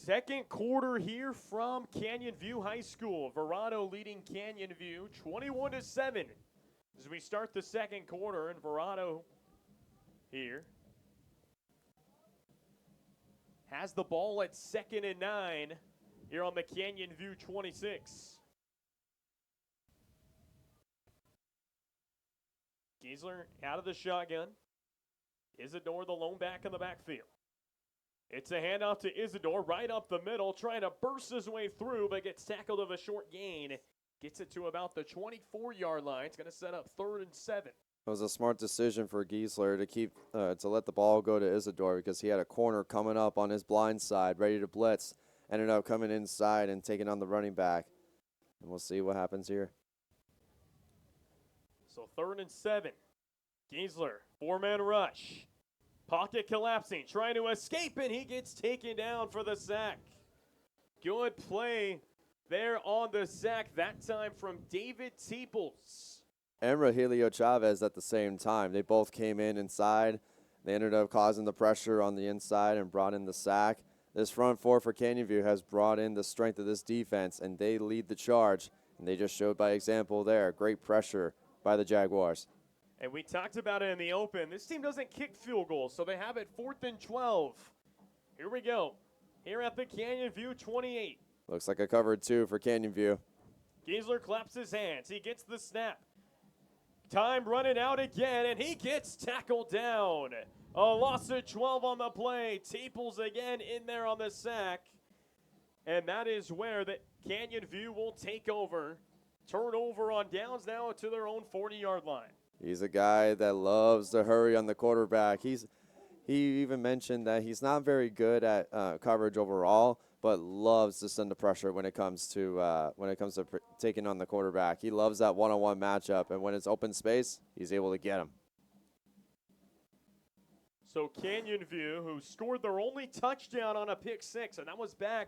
Second quarter here from Canyon View High School. Verrado leading Canyon View 21-7 as we start the second quarter, and Verrado here has the ball at 2nd and 9 here on the Canyon View 26. Giesler out of the shotgun. Isidore the lone back in the backfield. It's a handoff to Isidore right up the middle, trying to burst his way through, but gets tackled of a short gain. Gets it to about the 24-yard line. It's going to set up 3rd and 7. It was a smart decision for Giesler to let the ball go to Isidore because he had a corner coming up on his blind side, ready to blitz. Ended up coming inside and taking on the running back. And we'll see what happens here. So 3rd and 7. Giesler, 4-man rush. Pocket collapsing, trying to escape, and he gets taken down for the sack. Good play there on the sack, that time from David Teeples. And Rogelio Chavez at the same time. They both came in inside. They ended up causing the pressure on the inside and brought in the sack. This front four for Canyon View has brought in the strength of this defense, and they lead the charge. And they just showed by example there. Great pressure by the Jaguars. And we talked about it in the open. This team doesn't kick field goals, so they have it 4th and 12. Here we go. Here at the Canyon View 28. Looks like a cover 2 for Canyon View. Giesler claps his hands. He gets the snap. Time running out again, and he gets tackled down. A loss of 12 on the play. Teeples again in there on the sack. And that is where the Canyon View will take over. Turnover on downs now to their own 40-yard line. He's a guy that loves to hurry on the quarterback. He even mentioned that he's not very good at coverage overall, but loves to send the pressure when it comes to taking on the quarterback. He loves that one-on-one matchup, and when it's open space, he's able to get him. So Canyon View, who scored their only touchdown on a pick 6, and that was back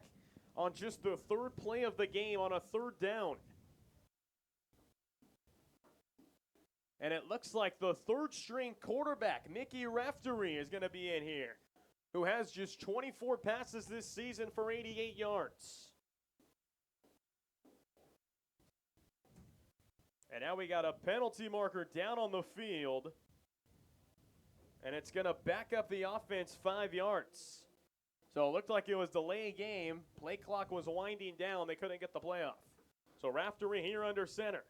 on just the 3rd play of the game on a 3rd down. And it looks like the 3rd-string quarterback, Mickey Raftery, is going to be in here, who has just 24 passes this season for 88 yards. And now we got a penalty marker down on the field, and it's going to back up the offense 5 yards. So it looked like it was delay game. Play clock was winding down. They couldn't get the play off. So Raftery here under center.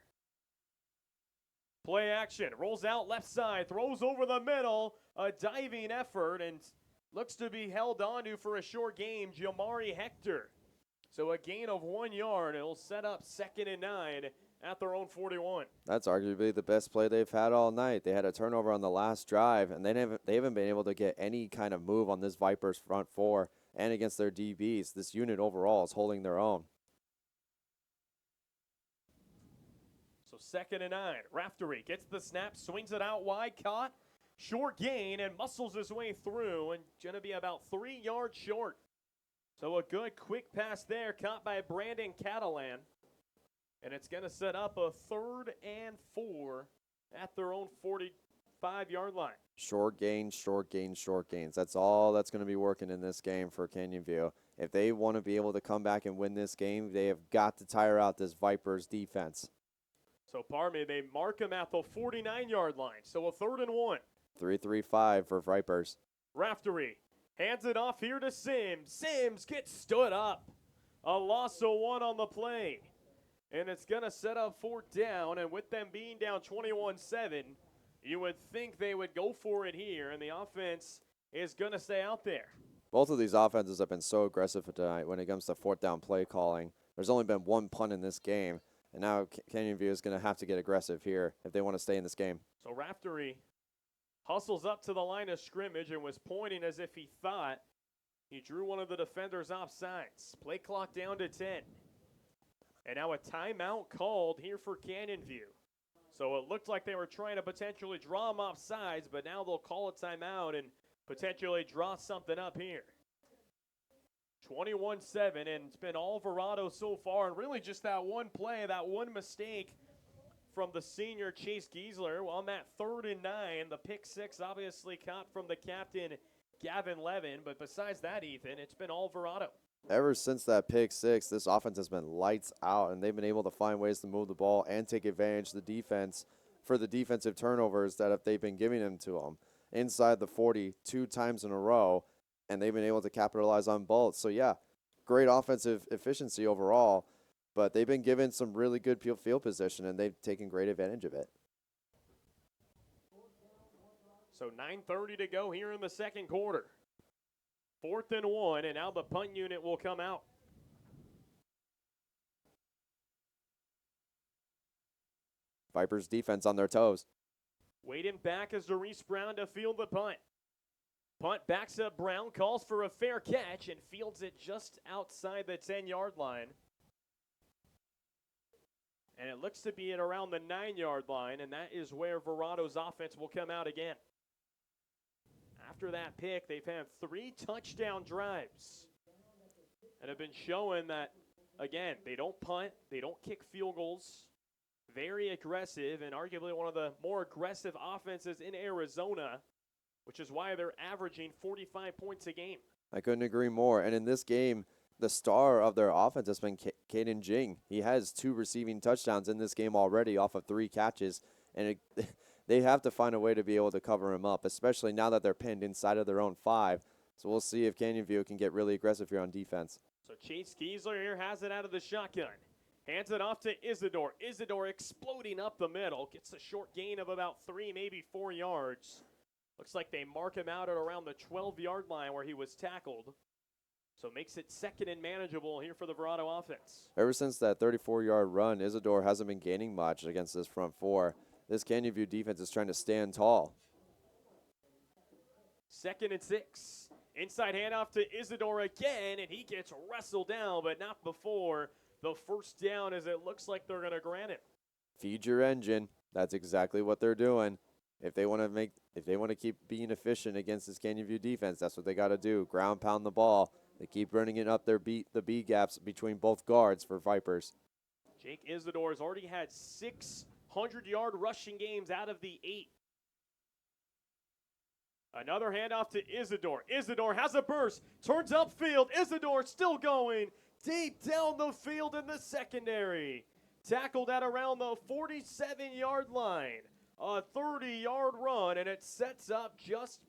Play action, rolls out left side, throws over the middle, a diving effort, and looks to be held onto for a short game, Jamari Hector. So a gain of 1 yard. It'll set up 2nd and 9 at their own 41. That's arguably the best play they've had all night. They had a turnover on the last drive, and they haven't been able to get any kind of move on this Vipers front four and against their DBs. This unit overall is holding their own. So 2nd and 9. Raftery gets the snap, swings it out wide, caught, short gain, and muscles his way through, and going to be about 3 yards short. So a good quick pass there, caught by Brandon Catalan. And it's going to set up a 3rd and 4 at their own 45-yard line. Short gains, short gains, short gains. That's all that's going to be working in this game for Canyon View. If they want to be able to come back and win this game, they have got to tire out this Vipers defense. So, pardon me, they mark him at the 49-yard line. So a 3rd and 1. 3-3-5 for Vipers. Raftery hands it off here to Sims. Sims gets stood up. A loss of 1 on the play. And it's going to set up 4th down. And with them being down 21-7, you would think they would go for it here. And the offense is going to stay out there. Both of these offenses have been so aggressive tonight when it comes to 4th down play calling. There's only been 1 punt in this game. And now Canyon View is going to have to get aggressive here if they want to stay in this game. So Raftery hustles up to the line of scrimmage and was pointing as if he thought he drew one of the defenders off sides. Play clock down to 10. And now a timeout called here for Canyon View. So it looked like they were trying to potentially draw him off sides, but now they'll call a timeout and potentially draw something up here. 21-7, and it's been all Verrado so far, and really just that one play, that one mistake from the senior Chase Giesler on that 3rd and 9. The pick 6 obviously caught from the captain, Gavin Levin, but besides that, Ethan, it's been all Verrado. Ever since that pick six, this offense has been lights out, and they've been able to find ways to move the ball and take advantage of the defense for the defensive turnovers that they've been giving them to them inside the 40 2 times in a row, and they've been able to capitalize on both. So, yeah, great offensive efficiency overall, but they've been given some really good field position, and they've taken great advantage of it. So 9:30 to go here in the second quarter. 4th and 1, and now the punt unit will come out. Vipers defense on their toes. Waiting back as Doris Brown to field the punt. Punt backs up Brown, calls for a fair catch, and fields it just outside the 10-yard line. And it looks to be at around the 9-yard line, and that is where Verrado's offense will come out again. After that pick, they've had 3 touchdown drives and have been showing that, again, they don't punt, they don't kick field goals. Very aggressive, and arguably one of the more aggressive offenses in Arizona, which is why they're averaging 45 points a game. I couldn't agree more. And in this game, the star of their offense has been Caden Jing. He has 2 receiving touchdowns in this game already off of 3 catches, and they have to find a way to be able to cover him up, especially now that they're pinned inside of their own 5. So we'll see if Canyon View can get really aggressive here on defense. So Chase Giesler here has it out of the shotgun. Hands it off to Isidore. Isidore exploding up the middle. Gets a short gain of about 3, maybe 4 yards. Looks like they mark him out at around the 12-yard line where he was tackled. So makes it 2nd and manageable here for the Verrado offense. Ever since that 34-yard run, Isidore hasn't been gaining much against this front 4. This Canyon View defense is trying to stand tall. 2nd and 6. Inside handoff to Isidore again, and he gets wrestled down, but not before the first down, as it looks like they're going to grant it. Feed your engine. That's exactly what they're doing. If they want to keep being efficient against this Canyon View defense, that's what they got to do. Ground pound the ball. They keep running it up the B gaps between both guards for Vipers. Jake Isidore has already had 600-yard rushing games out of the 8. Another handoff to Isidore. Isidore has a burst, turns upfield. Isidore still going deep down the field in the secondary. Tackled at around the 47-yard line. A 30-yard run, and it sets up just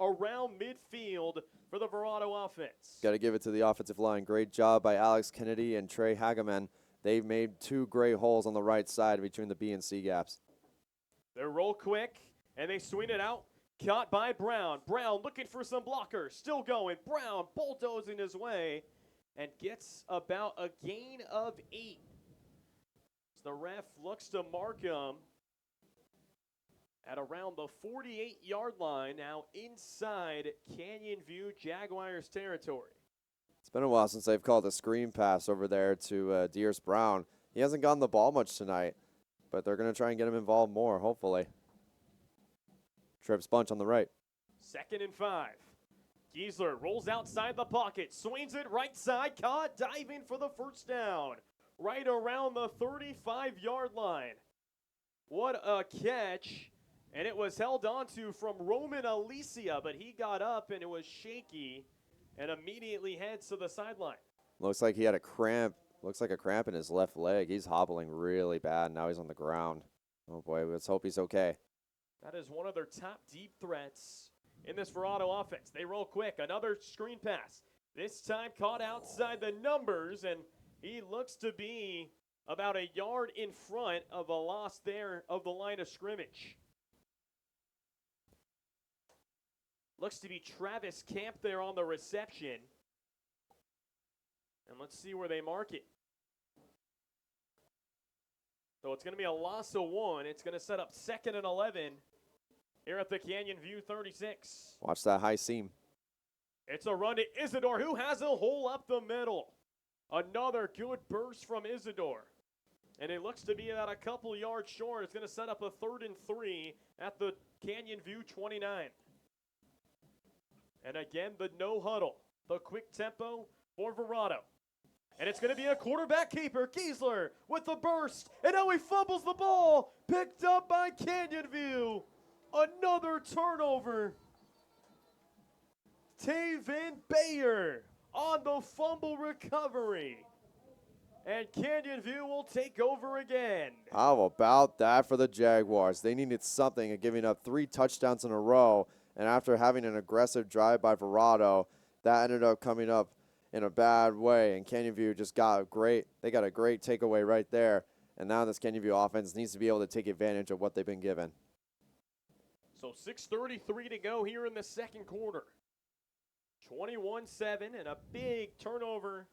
around midfield for the Verrado offense. Got to give it to the offensive line. Great job by Alex Kennedy and Trey Hageman. They've made 2 great holes on the right side between the B and C gaps. They roll quick, and they swing it out. Caught by Brown. Brown looking for some blockers. Still going. Brown bulldozing his way and gets about a gain of 8. So the ref looks to mark him at around the 48-yard line, now inside Canyon View Jaguars territory. It's been a while since they've called a screen pass over there to Dearce Brown. He hasn't gotten the ball much tonight, but they're going to try and get him involved more, hopefully. Trips bunch on the right. 2nd and 5. Giesler rolls outside the pocket, swings it right side, caught, diving for the first down. Right around the 35-yard line. What a catch. And it was held onto from Roman Alicia, but he got up and it was shaky and immediately heads to the sideline. Looks like he had a cramp. Looks like a cramp in his left leg. He's hobbling really bad. Now he's on the ground. Oh, boy. Let's hope he's okay. That is one of their top deep threats in this Verrado offense. They roll quick. Another screen pass. This time caught outside the numbers, and he looks to be about a yard in front of a loss there of the line of scrimmage. Looks to be Travis Camp there on the reception. And let's see where they mark it. So it's going to be a loss of 1. It's going to set up 2nd and 11 here at the Canyon View 36. Watch that high seam. It's a run to Isidore, who has a hole up the middle. Another good burst from Isidore. And it looks to be about a couple yards short. It's going to set up a 3rd and 3 at the Canyon View 29. And again, the no huddle, the quick tempo for Verrado. And it's going to be a quarterback keeper, Giesler, with the burst. And now he fumbles the ball, picked up by Canyon View. Another turnover. Taven Bayer on the fumble recovery. And Canyon View will take over again. How about that for the Jaguars? They needed something and giving up 3 touchdowns in a row. And after having an aggressive drive by Verrado, that ended up coming up in a bad way. And Canyon View just got a great takeaway right there. And now this Canyon View offense needs to be able to take advantage of what they've been given. So 6:33 to go here in the second quarter. 21-7 and a big turnover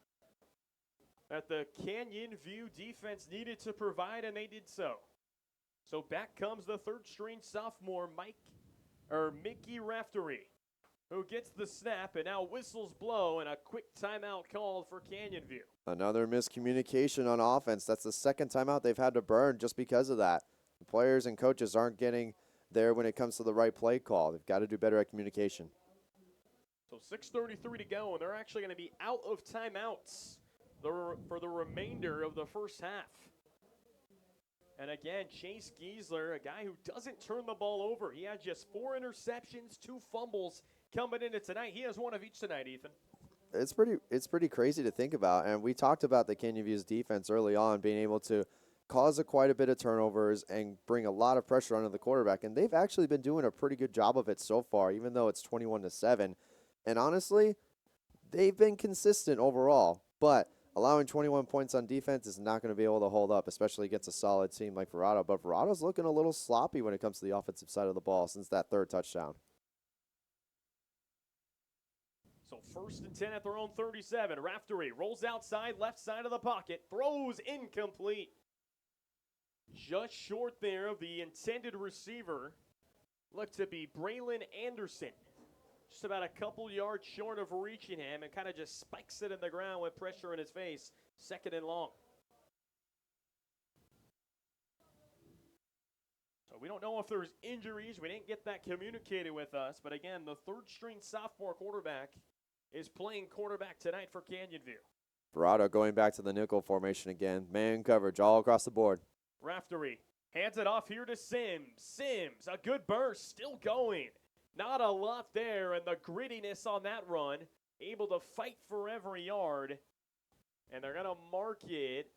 that the Canyon View defense needed to provide, and they did so. So back comes the third-string sophomore Mickey Raftery, who gets the snap, and now whistles blow, and a quick timeout called for Canyon View. Another miscommunication on offense. That's the second timeout they've had to burn just because of that. The players and coaches aren't getting there when it comes to the right play call. They've got to do better at communication. So 6:33 to go, and they're actually going to be out of timeouts for the remainder of the first half. And again, Chase Giesler, a guy who doesn't turn the ball over. He had just 4 interceptions, 2 fumbles coming into tonight. He has 1 of each tonight, Ethan. It's pretty crazy to think about. And we talked about the Canyon View's defense early on being able to cause quite a bit of turnovers and bring a lot of pressure onto the quarterback. And they've actually been doing a pretty good job of it so far, even though it's 21-7. And honestly, they've been consistent overall. But allowing 21 points on defense is not going to be able to hold up, especially against a solid team like Verrado. But Verrado's looking a little sloppy when it comes to the offensive side of the ball since that 3rd touchdown. So 1st and 10 at their own 37. Raftery rolls outside, left side of the pocket, throws incomplete. Just short there of the intended receiver. Looked to be Braylon Anderson. Just about a couple yards short of reaching him, and kind of just spikes it in the ground with pressure in his face. 2nd and long. So we don't know if there's injuries. We didn't get that communicated with us. But again, the 3rd-string sophomore quarterback is playing quarterback tonight for Canyon View. Verrado going back to the nickel formation again. Man coverage all across the board. Raftery hands it off here to Sims. Sims, a good burst, still going. Not a lot there, and the grittiness on that run, able to fight for every yard. And they're going to mark it.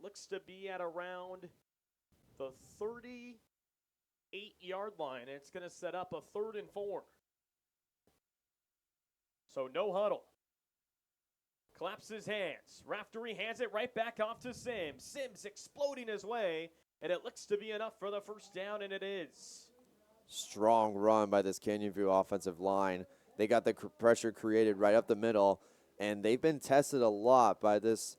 Looks to be at around the 38-yard line. And it's going to set up a 3rd and 4. So no huddle. Claps his hands. Raftery hands it right back off to Sims. Sims exploding his way, and it looks to be enough for the first down, and it is. Strong run by this Canyon View offensive line. They got the pressure created right up the middle, and they've been tested a lot by this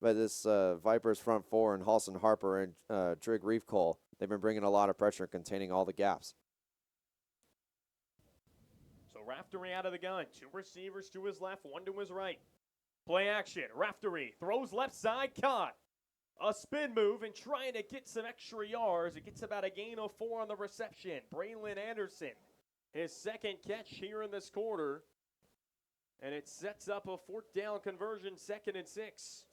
Vipers front 4 and Halston Harper and Trig Reef Cole. They've been bringing a lot of pressure, containing all the gaps. So Raftery out of the gun. 2 receivers to his left, 1 to his right. Play action. Raftery throws left side, caught. A spin move and trying to get some extra yards. It gets about a gain of 4 on the reception. Braylon Anderson, his 2nd catch here in this quarter. And it sets up a 4th down conversion, 2nd and 6.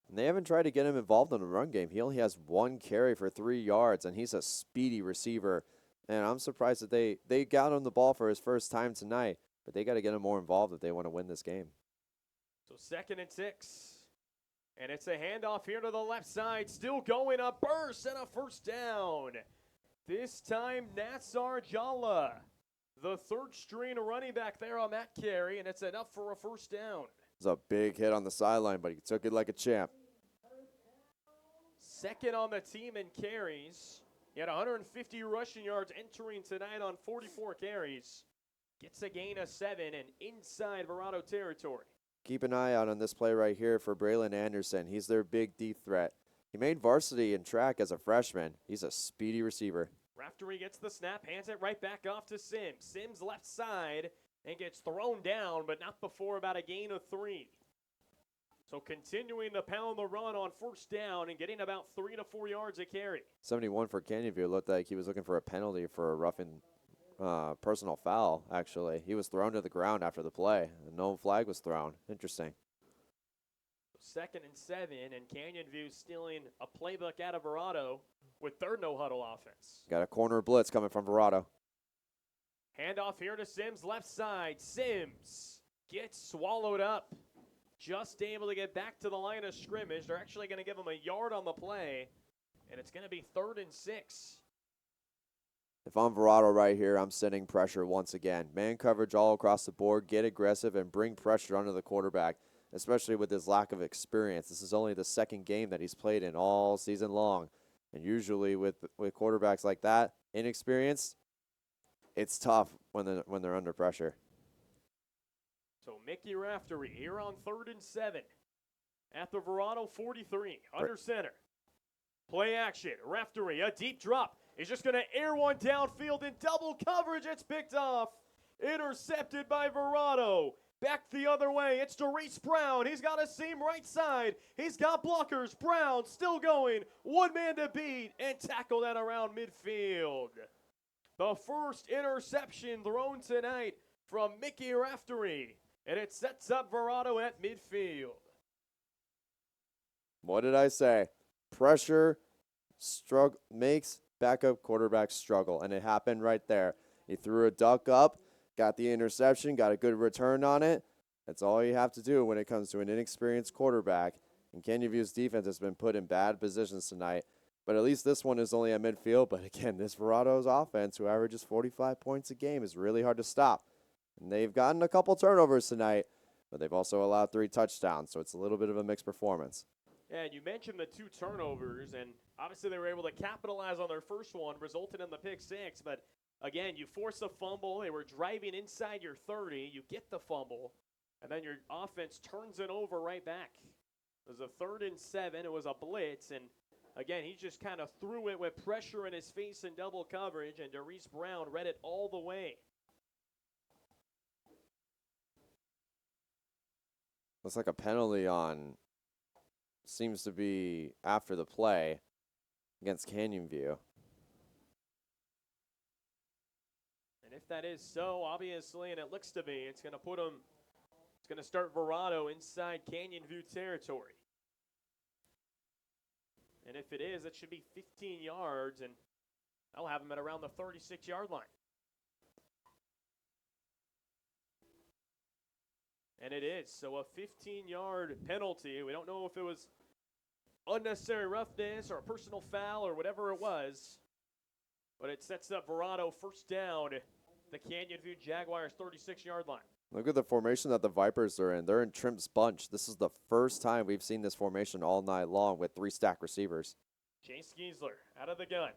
And they haven't tried to get him involved in the run game. He only has 1 carry for 3 yards, and he's a speedy receiver. And I'm surprised that they got him the ball for his first time tonight. But they got to get him more involved if they want to win this game. So 2nd and 6. And it's a handoff here to the left side. Still going, a burst and a 1st down. This time, Nassar Jalla, the 3rd-string running back there on that carry, and it's enough for a 1st down. It was a big hit on the sideline, but he took it like a champ. 2nd on the team in carries. He had 150 rushing yards entering tonight on 44 carries. Gets a gain of 7 and inside Verrado territory. Keep an eye out on this play right here for Braylon Anderson. He's their big deep threat. He made varsity in track as a freshman. He's a speedy receiver. Raftery gets the snap, hands it right back off to Sims. Sims left side and gets thrown down, but not before about a gain of 3. So continuing to pound the run on 1st down and getting about 3 to 4 yards a carry. 71 for Canyon View. Looked like he was looking for a penalty for a roughing personal foul, actually. He was thrown to the ground after the play. No flag was thrown. Interesting. 2nd and 7, and Canyon View stealing a playbook out of Verrado with their no-huddle offense. Got a corner blitz coming from Verrado. Handoff here to Sims, left side. Sims gets swallowed up. Just able to get back to the line of scrimmage. They're actually going to give him a yard on the play, and it's going to be 3rd and 6. If I'm Verrado right here, I'm sending pressure once again. Man coverage all across the board, get aggressive, and bring pressure onto the quarterback, especially with his lack of experience. This is only the 2nd game that he's played in all season long. And usually with quarterbacks like that, inexperienced, it's tough when they're under pressure. So Mickey Raftery here on 3rd and 7 at the Verrado 43, under center. Play action, Raftery, a deep drop. He's just going to air one downfield in double coverage. It's picked off. Intercepted by Verrado. Back the other way, it's Jayce Brown. He's got a seam right side. He's got blockers. Brown still going. One man to beat and tackle that around midfield. The first interception thrown tonight from Mickey Raftery. And it sets up Verrado at midfield. What did I say? Pressure makes backup quarterback struggle, and it happened right there. He threw a duck up, got the interception, got a good return on it. That's all you have to do when it comes to an inexperienced quarterback. And Canyon View's defense has been put in bad positions tonight, but at least this one is only at midfield. But again, this Verrado's offense, who averages 45 points a game, is really hard to stop. And they've gotten a couple turnovers tonight, but they've also allowed 3 touchdowns, so it's a little bit of a mixed performance. Yeah, and you mentioned the 2 turnovers, and obviously they were able to capitalize on their first one, resulted in the pick 6. But again, you force a fumble. They were driving inside your 30. You get the fumble, and then your offense turns it over right back. It was a 3rd and 7. It was a blitz, and again, he just kind of threw it with pressure in his face and double coverage, and Jayce Brown read it all the way. Looks like a penalty on, seems to be after the play against Canyon View. And if that is so, obviously, and it looks to be, it's going to put him, it's going to start Verrado inside Canyon View territory. And if it is, it should be 15 yards, and that'll have him at around the 36-yard line. And it is. So a 15-yard penalty. We don't know if it was unnecessary roughness or a personal foul or whatever it was. But it sets up Verrado first down, the Canyon View Jaguars 36-yard line. Look at the formation that the Vipers are in. They're in Trimp's bunch. This is the first time we've seen this formation all night long with 3 stack receivers. Jayce out of the gun.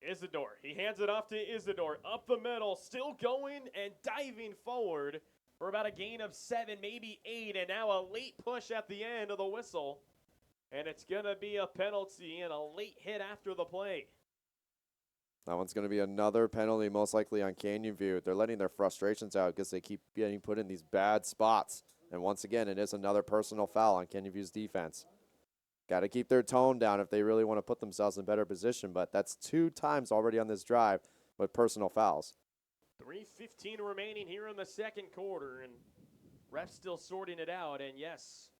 Isidore. He hands it off to Isidore. Up the middle. Still going and diving forward for about a gain of 7, maybe 8. And now a late push at the end of the whistle. And it's going to be a penalty and a late hit after the play. That one's going to be another penalty, most likely on Canyon View. They're letting their frustrations out because they keep getting put in these bad spots. And once again, it is another personal foul on Canyon View's defense. Got to keep their tone down if they really want to put themselves in better position, but that's 2 times already on this drive with personal fouls. 3:15 remaining here in the second quarter, and refs still sorting it out. And yes,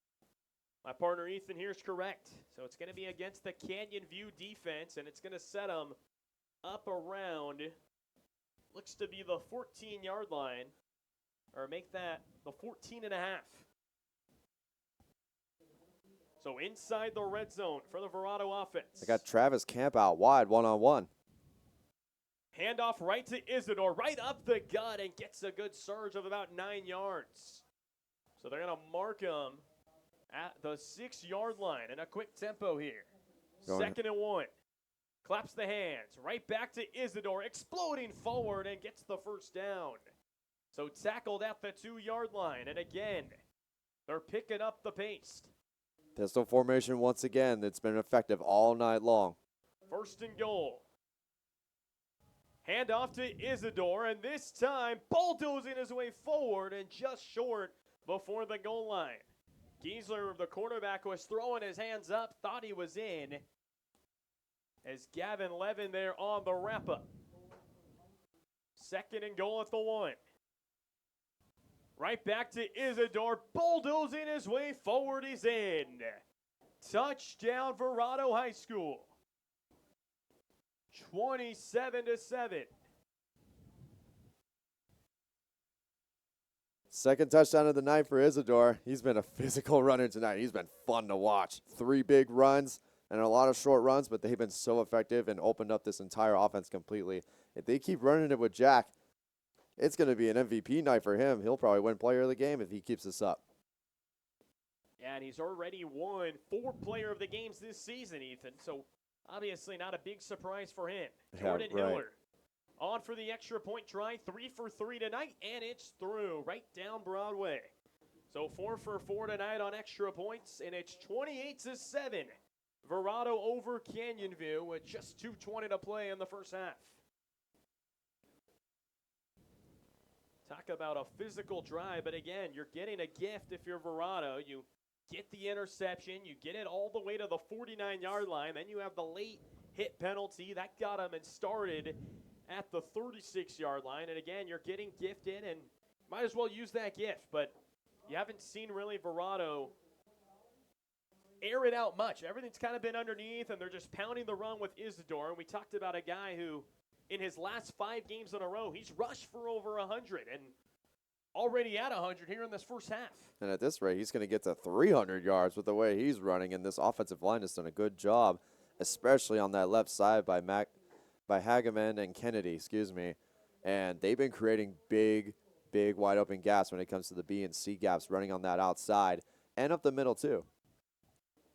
my partner Ethan here is correct. So it's going to be against the Canyon View defense, and it's going to set them up around, looks to be the 14-yard line, or make that the 14 and a half. So inside the red zone for the Verrado offense. They got Travis Camp out wide, one-on-one. Handoff right to Isidore, right up the gut, and gets a good surge of about 9 yards. So they're going to mark him at the 6-yard line in a quick tempo here. 2nd and 1. Claps the hands, right back to Isidore, exploding forward and gets the first down. So tackled at the 2-yard line, and again, they're picking up the pace. Pistol formation once again. That's been effective all night long. 1st and goal. Handoff to Isidore, and this time bulldozing his way forward and just short before the goal line. Giesler, the quarterback, was throwing his hands up, thought he was in, as Gavin Levin there on the wrap-up. 2nd and goal at the 1. Right back to Isidore, bulldozing his way forward, he's in. Touchdown, Verrado High School. 27-7. Second touchdown of the night for Isidore. He's been a physical runner tonight. He's been fun to watch. 3 big runs and a lot of short runs, but they've been so effective and opened up this entire offense completely. If they keep running it with Jack, it's going to be an MVP night for him. He'll probably win player of the game if he keeps this up. Yeah, and he's already won 4 player of the games this season, Ethan. So obviously not a big surprise for him. Jordan Hiller on for the extra point try, 3 for 3 tonight, and it's through right down Broadway. So 4 for 4 tonight on extra points, and it's 28-7. Verrado over Canyon View with just 2:20 to play in the first half. Talk about a physical drive, but again, you're getting a gift if you're Verrado. You get the interception, you get it all the way to the 49-yard line, then you have the late hit penalty. That got him and started at the 36-yard line, and again, you're getting gifted, and might as well use that gift, but you haven't seen really Verrado air it out much. Everything's kind of been underneath, and they're just pounding the run with Isidore, and we talked about a guy who, in his last 5 games in a row, he's rushed for over 100, and already at 100 here in this first half. And at this rate, he's going to get to 300 yards with the way he's running, and this offensive line has done a good job, especially on that left side by Hageman and Kennedy, and they've been creating big wide open gaps when it comes to the B and C gaps, running on that outside and up the middle too.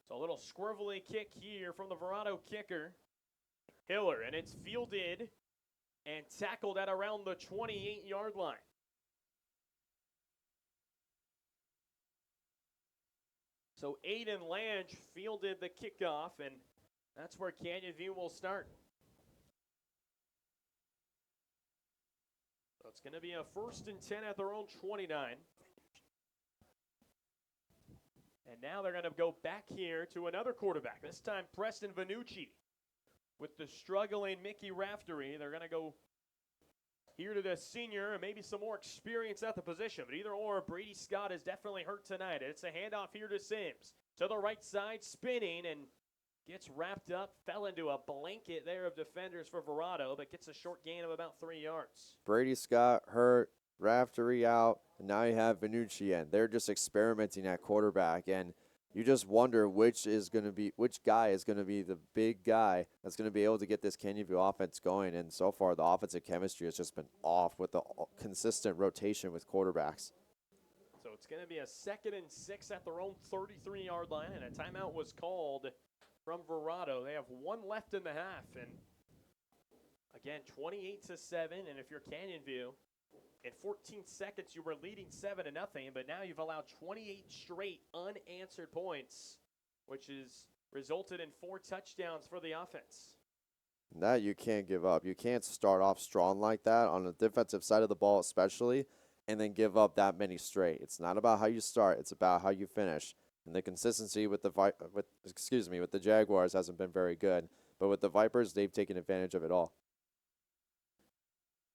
So a little squirrely kick here from the Verrado kicker, Hiller, and it's fielded and tackled at around the 28-yard line. So Aiden Lange fielded the kickoff, and that's where Canyon View will start. So it's going to be a 1st and 10 at their own 29. And now they're going to go back here to another quarterback, this time Preston Vanucci. With the struggling Mickey Raftery, they're going to go here to the senior and maybe some more experience at the position. But either or, Brady Scott is definitely hurt tonight. It's a handoff here to Sims. To the right side, spinning, and gets wrapped up. Fell into a blanket there of defenders for Verrado, but gets a short gain of about 3 yards. Brady Scott hurt, Raftery out, and now you have Vanucci in. They're just experimenting at quarterback, and you just wonder which guy is going to be the big guy that's going to be able to get this Canyon View offense going. And so far, the offensive chemistry has just been off with the consistent rotation with quarterbacks. So it's going to be a 2nd and 6 at their own 33-yard line, and a timeout was called from Verrado. They have 1 left in the half, and again, 28-7. And if you're Canyon View, in 14 seconds, you were leading 7-0, but now you've allowed 28 straight unanswered points, which has resulted in 4 touchdowns for the offense. That you can't give up. You can't start off strong like that on the defensive side of the ball especially, and then give up that many straight. It's not about how you start. It's about how you finish. And the consistency with the Jaguars hasn't been very good, but with the Vipers, they've taken advantage of it all.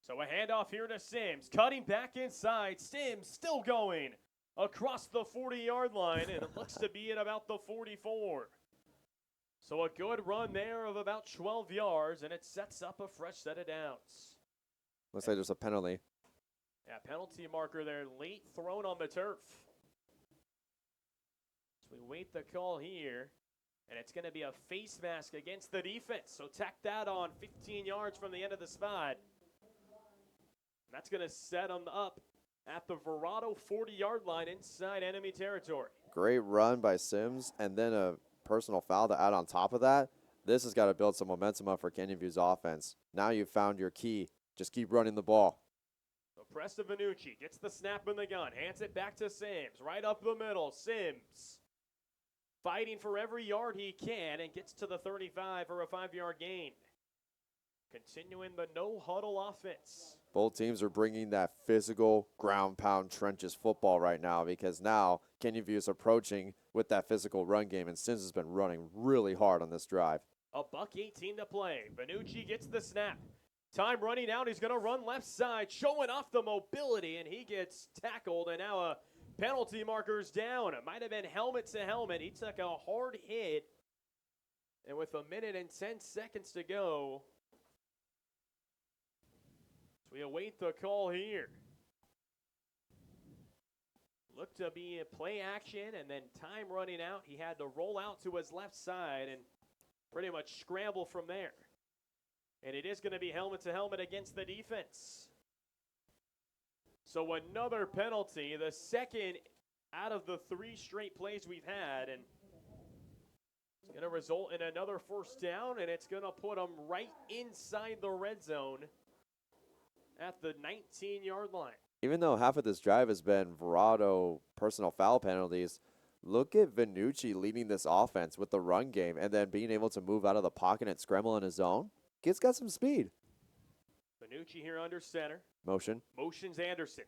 So a handoff here to Sims, cutting back inside. Sims still going across the 40-yard line, and it looks to be at about the 44. So a good run there of about 12 yards, and it sets up a fresh set of downs. Looks like there's a penalty. Yeah, penalty marker there, late thrown on the turf. So we wait the call here, and it's going to be a face mask against the defense. So tack that on 15 yards from the end of the spot. That's going to set them up at the Verrado 40-yard line inside enemy territory. Great run by Sims, and then a personal foul to add on top of that. This has got to build some momentum up for Canyon View's offense. Now you've found your key. Just keep running the ball. So Preston Vanucci gets the snap in the gun, hands it back to Sims, right up the middle. Sims fighting for every yard he can and gets to the 35 for a 5-yard gain. Continuing the no-huddle offense. Both teams are bringing that physical ground pound trenches football right now, because now Canyon View is approaching with that physical run game, and Sims has been running really hard on this drive. $1:18 to play. Vanucci gets the snap. Time running out. He's going to run left side, showing off the mobility, and he gets tackled, and now a penalty marker's down. It might have been helmet to helmet. He took a hard hit, and with 1 minute and 10 seconds to go, we await the call here. looked to be a play action, and then time running out. He had to roll out to his left side and pretty much scramble from there. And it is going to be helmet to helmet against the defense. So another penalty, the second out of the 3 straight plays we've had, and it's going to result in another first down, and it's going to put them right inside the red zone at the 19-yard line. Even though half of this drive has been Verrado personal foul penalties, look at Vannucci leading this offense with the run game and then being able to move out of the pocket and scramble in his zone. Kid's got some speed. Vannucci here under center. Motion. Motions Anderson.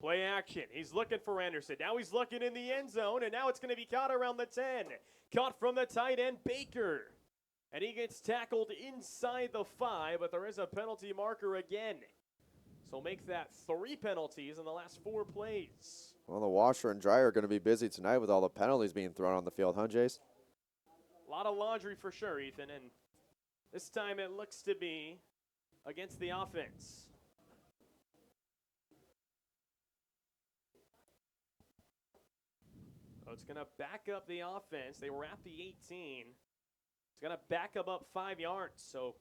Play action. He's looking for Anderson. Now he's looking in the end zone, and now it's going to be caught around the 10. Caught from the tight end, Baker. And he gets tackled inside the 5, but there is a penalty marker again. So make that 3 penalties in the last 4 plays. Well, the washer and dryer are going to be busy tonight with all the penalties being thrown on the field, huh, Jayce? A lot of laundry for sure, Ethan, and this time it looks to be against the offense. So it's going to back up the offense. They were at the 18. It's going to back them up 5 yards. So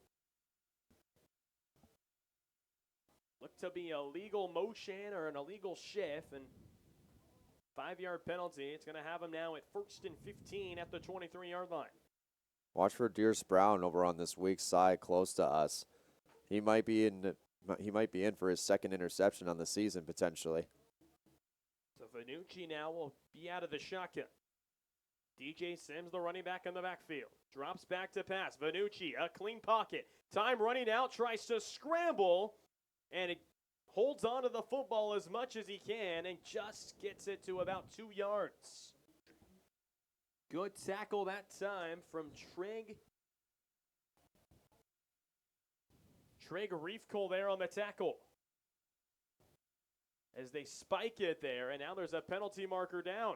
look to be a legal motion or an illegal shift, and 5-yard penalty. It's going to have them now at 1st and 15 at the 23-yard line. Watch for Dearce Brown over on this weak side close to us. He might be in for his 2nd interception on the season potentially. So Vannucci now will be out of the shotgun. DJ Sims, the running back in the backfield. Drops back to pass. Vannucci, a clean pocket. Time running out, tries to scramble, and it holds on to the football as much as he can and just gets it to about 2 yards. Good tackle that time from Trig Reefcool there on the tackle. As they spike it there, and now there's a penalty marker down.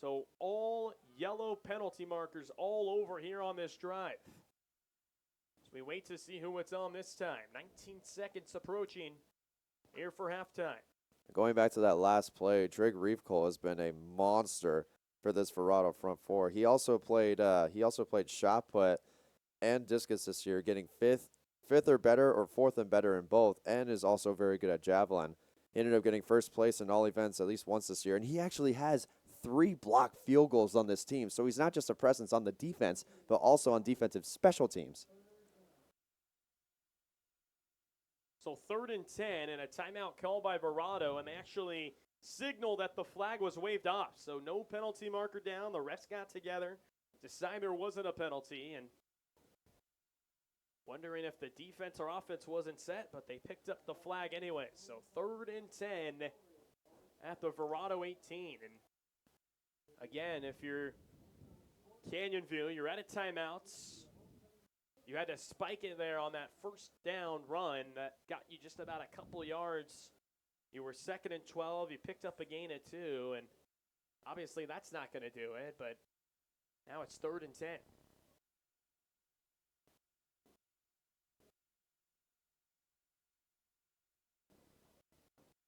So all yellow penalty markers all over here on this drive. So we wait to see who it's on this time. 19 seconds approaching here for halftime. Going back to that last play, Trig Reefcool has been a monster for this Verrado front 4. He also played shot put and discus this year, getting fifth or better or 4th and better in both, and is also very good at javelin. He ended up getting 1st place in all events at least once this year, and he actually has 3 blocked field goals on this team. So he's not just a presence on the defense, but also on defensive special teams. So 3rd and 10 and a timeout called by Verrado, and they actually signaled that the flag was waved off. So no penalty marker down. The refs got together, decided there wasn't a penalty, and wondering if the defense or offense wasn't set, but they picked up the flag anyway. So 3rd and 10 at the Verrado 18. And again, if you're Canyon View, you're at a timeout. You had to spike it there on that 1st down run that got you just about a couple yards. You were 2nd and 12. You picked up a gain of 2, and obviously that's not going to do it, but now it's 3rd and 10.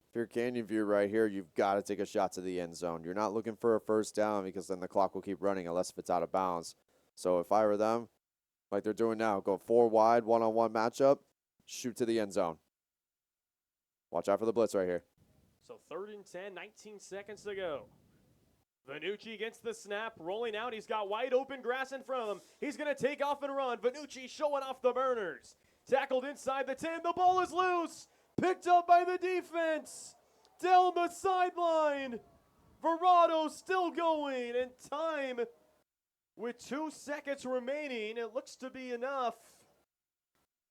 If you're Canyon View right here, you've got to take a shot to the end zone. You're not looking for a 1st down because then the clock will keep running unless if it's out of bounds. So if I were them, like they're doing now, go 4 wide, one-on-one matchup, shoot to the end zone. Watch out for the blitz right here. So 3rd and 10, 19 seconds to go. Vannucci gets the snap, rolling out. He's got wide open grass in front of him. He's going to take off and run. Vannucci showing off the burners. Tackled inside the 10. The ball is loose. Picked up by the defense. Down the sideline. Verrado still going. And time with 2 seconds remaining. It looks to be enough.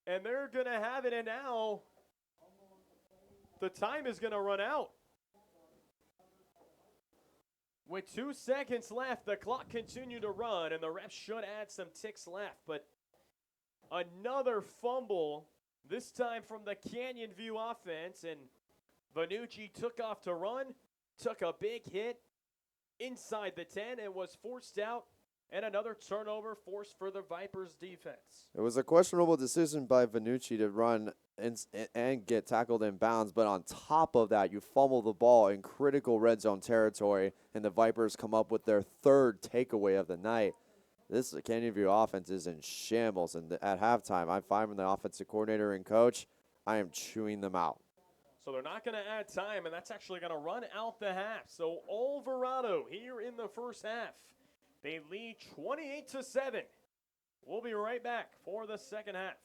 And they're going to have it. And now the time is going to run out. With 2 seconds left, the clock continued to run. And the refs should add some ticks left. But another fumble. This time from the Canyon View offense, and Vannucci took off to run, took a big hit inside the 10, and was forced out, and another turnover forced for the Vipers defense. It was a questionable decision by Vannucci to run and get tackled in bounds. But on top of that, you fumble the ball in critical red zone territory, and the Vipers come up with their third takeaway of the night. This Canyon View offense is in shambles, and at halftime, I'm finding the offensive coordinator and coach, I am chewing them out. So they're not going to add time, and that's actually going to run out the half. So all Verrado here in the first half. They lead 28-7. We'll be right back for the second half.